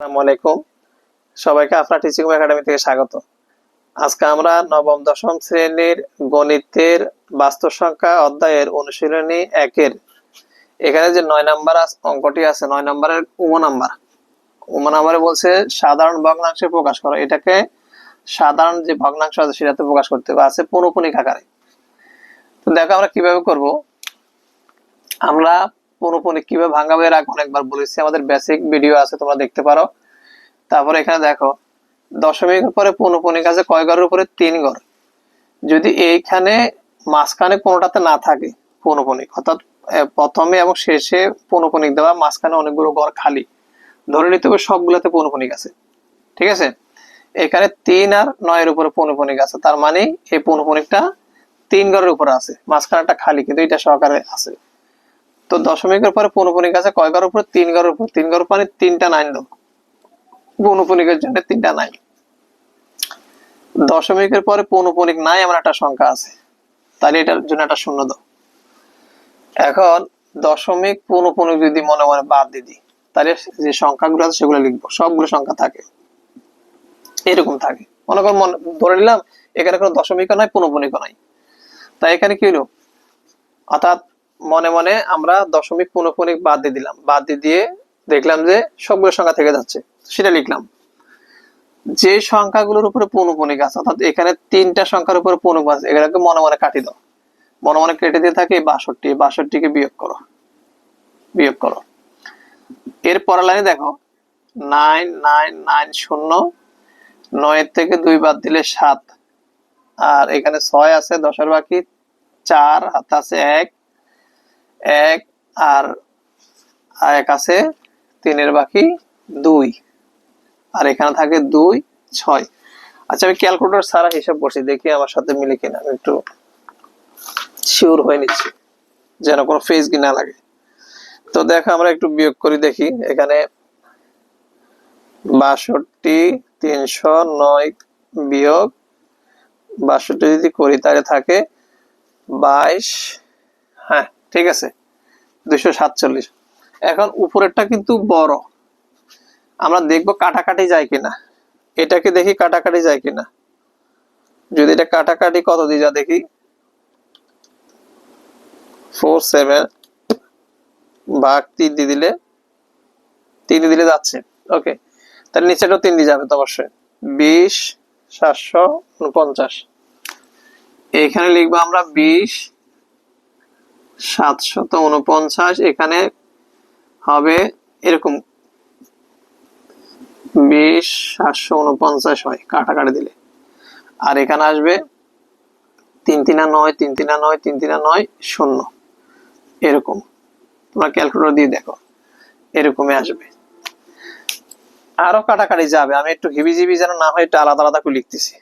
আসসালামু আলাইকুম। সবাইকে আপনার টিচিং একাডেমি থেকে স্বাগত। আজকে আমরা নবম দশম শ্রেণীর গণিতের বাস্তব সংখ্যা অধ্যায়ের অনুশীলনী 1-এর এখানে যে 9 নাম্বার অঙ্কটি আছে, 9 নাম্বারের উম নাম্বারে বলছে সাধারণ ভগ্নাংশে প্রকাশ করো। এটাকে সাধারণ যে ভগ্নাংশ আছে সেটাতে প্রকাশ করতে হবে, আছে পৌনঃপুনিক আকারে। তো দেখো আমরা কিভাবে করব। আমরা পৌনঃপুনিক কিভাবে ভাঙাবো এর আগে অনেকবার বলেছি, আমাদের বেসিক ভিডিও আছে, তোমরা দেখতে পারো। তারপরে এখানে দেখো দশমিকের পরে পৌনঃপুনিক আছে কয় ঘরের উপরে? 3 ঘর। যদি এইখানে মাঝখানে কোনোটাতে না থাকে পৌনঃপুনিক, অর্থাৎ প্রথমে এবং শেষে পৌনঃপুনিক দেওয়া, মাঝখানে অনেকগুলো ঘর খালি, ধরে নিতে হবে সবগুলোতে পৌনঃপুনিক আছে। ঠিক আছে, এখানে 3 আর 9 এর উপরে পৌনঃপুনিক আছে, তার মানে এই পৌনঃপুনিকটা 3 ঘরের উপরে আছে, মাঝখানেটা খালি কিন্তু এটা সহকারে আছে। তো দশমিকের পরে পৌনঃপুনিক আছে কয় ঘরের উপরে? 3 ঘরের উপর। 3 ঘর মানে 3টা 9 দাও, পৌনঃপুনিকের জন্য 3টা 9। দশমিকের পরে পৌনঃপুনিক নাই এমন একটা সংখ্যা আছে, তাহলে এটার জন্য একটা শূন্য দাও। এখন দশমিক পৌনঃপুনিক যদি মনে মনে বাদ দিয়ে দিই, তাহলে যে সংখ্যাগুলো আছে সেগুলো লিখবো। সবগুলো সংখ্যা থাকে, এরকম থাকে। মনে কর ধরে নিলাম এখানে কোনো দশমিকও নাই, পৌনঃপুনিকও নাই, তাই এখানে কি হলো, অর্থাৎ মনে মনে আমরা দশমিক পৌনঃপুনিক বাদ দিয়ে দিলাম। বাদ দিয়ে দেখলাম যে সবগুলো সংখ্যা থেকে যাচ্ছে, সেটা লিখলাম। যে সংখ্যাগুলোর উপরে পৌনঃপুনিক আছে, অর্থাৎ এখানে 3টা সংখ্যার উপরে পৌনঃপুনিক আছে, এগুলোকে মনে মনে কাটি দাও। মনে মনে কেটে দিয়ে থাকে 62, 62কে বিয়োগ করো। এর পরের লাইনে দেখো 9 9 9 0, 9 এর থেকে 2 বাদ দিলে 7, আর এখানে 6 আছে, 10-এর বাকি 4, হাতে আছে 1 1, আর 1 আছে 3-এর বাকি 2, আর এখানে থাকে 2 6। আচ্ছা, আমি ক্যালকুলেটর ছাড়া হিসাব করছি, দেখি আমার সাথে মিলে কিনা, আমি একটু শিওর হয়ে নিচ্ছি যেন কোনো ফেজ কি না লাগে। তো দেখো আমরা একটু বিয়োগ করি দেখি। এখানে 62 309 বিয়োগ 62 যদি করি তাহলে থাকে 22, হ্যাঁ ঠিক আছে, 247। এখন উপরেরটা কিন্তু বড়, আমরা দেখবো কাটাকাটি যায় কিনা। এটাকে দেখি কাটাকাটি যায় কিনা। যদি এটা কাটাকাটি কত দিয়ে যা দেখি, 47 ভাগ 3 দিয়ে দিলে, 3 দিয়ে দিলে যাচ্ছে। ওকে, তাহলে নিচেটাও 3 দিয়ে যাবে তো অবশ্যই। 20 749। এখানে লিখবো আমরা 20 749। এখানে হবে এরকম 20 749 হয় কাটাকাটি দিলে, আর এখানে আসবে 3 3 9 3 3 9 3 3 9 0, এরকম। তোমরা ক্যালকুলেটর দিয়ে দেখো, এরকমই আসবে। আরো কাটাকাটি যাবে, আমি একটু হিবিজিবি যেন না হয় একটু আলাদা আলাদা করে লিখতেছি।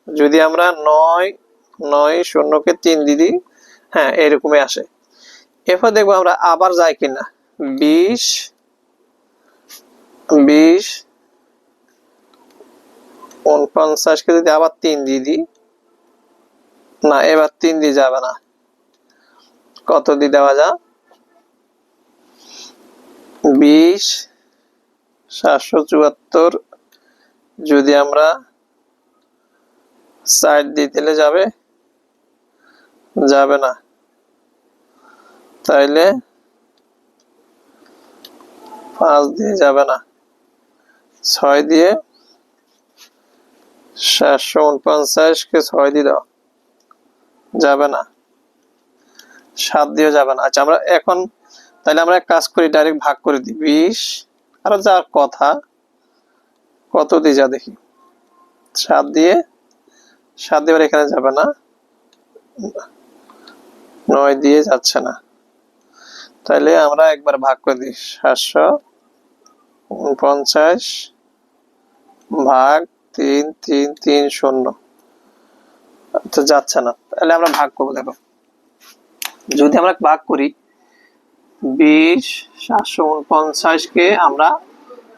যদি আমরা 9 9 0-কে 3 দিই, হ্যাঁ এরকমই আসে। এরপর দেখবো আমরা আবার যায় কিনা। 20 20 49-কে যদি আবার 3 দিয়ে দিই, না এবার 3 দিয়ে যাবে না, কত দিয়ে দেওয়া যা, 20 774 যদি আমরা 4 দিয়ে দিলে যাবে না, তাইলে 5 দিয়ে যাবে না, 6 দিয়ে 749-কে 6 দিয়ে দাও, যাবে না, 7 দিয়েও যাবে না। আচ্ছা, আমরা এখন তাহলে আমরা এক কাজ করি, ডাইরেক্ট ভাগ করে দিই। 20 আর যা কথা, কত দিয়ে যা দেখি, 7 দিয়ে এখানে যাবে না, 9 দিয়ে যাচ্ছে না, তাহলে আমরা একবার ভাগ করে দিই। 749 ভাগ 3 3 3 0, তো যাচ্ছে না, তাহলে আমরা ভাগ করবো। দেখো যদি আমরা ভাগ করি 20 749-কে আমরা,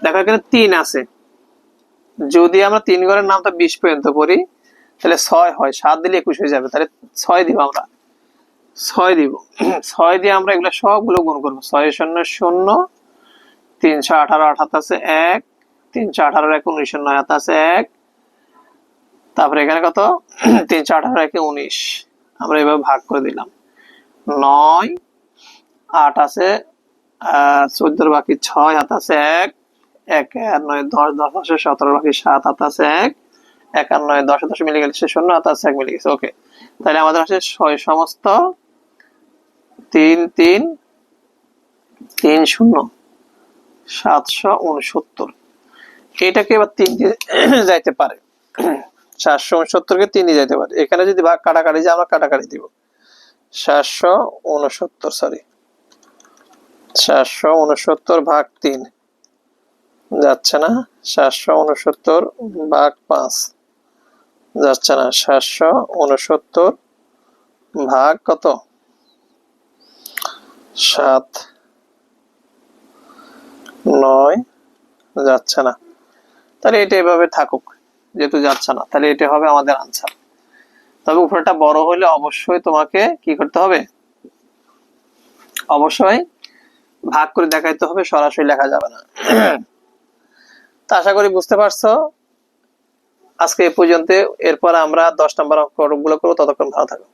দেখো এখানে 3 আছে, যদি আমরা 3 ঘরের নামটা 20 পর্যন্ত করি তাহলে 6 হয়, 7 দিলে 21 হয়ে যাবে, তাহলে 6 দিব আমরা, 6 দিব। 6 দিয়ে আমরা এগুলো সবগুলো গুণ করবো। 6 0 0, 318 18 আছে 1, 3 × 18 = 19, 9 হাতে আছে 1, তারপরে এখানে কত 3 × 18 = 19, আমরা এভাবে ভাগ করে দিলাম। 9 8 আছে 14 বাকি 6 হাতে আছে 1, 1 আর 9 10, 10 আছে 17 বাকি 7 হাতে আছে 1, 1 আর 9 10 10 মিলে গেছে 0 হাতে আছে 1 মিলে গেছে। ওকে, তাহলে আমাদের আছে 6 সমস্ত 3 3 3 0 769। এটাকে এবার 3 দিয়ে যাইতে পারে, 769 কে 3 দিয়ে যাইতে পারে। এখানে যদি ভাগ কাটাকাটি যায় আমরা কাটাকাটি দিব। 769 সরি 769 ভাগ 3 যাচ্ছে না, 769 ভাগ 5 যাচ্ছে না, 769 ভাগ কত 7 9 যাচ্ছে না। তাহলে এটা এভাবে থাকুক, যেহেতু যাচ্ছে না তাহলে এটা হবে আমাদের আনসার। তবে উপরেটা বড় হলে অবশ্যই তোমাকে কি করতে হবে, অবশ্যই ভাগ করে দেখাইতে হবে, সরাসরি লেখা যাবে না। তো আশা করি বুঝতে পারছো। আজকে এই পর্যন্ত, এরপর আমরা 10 নম্বর অঙ্কগুলো করবো। ততক্ষণ ভালো থাকো।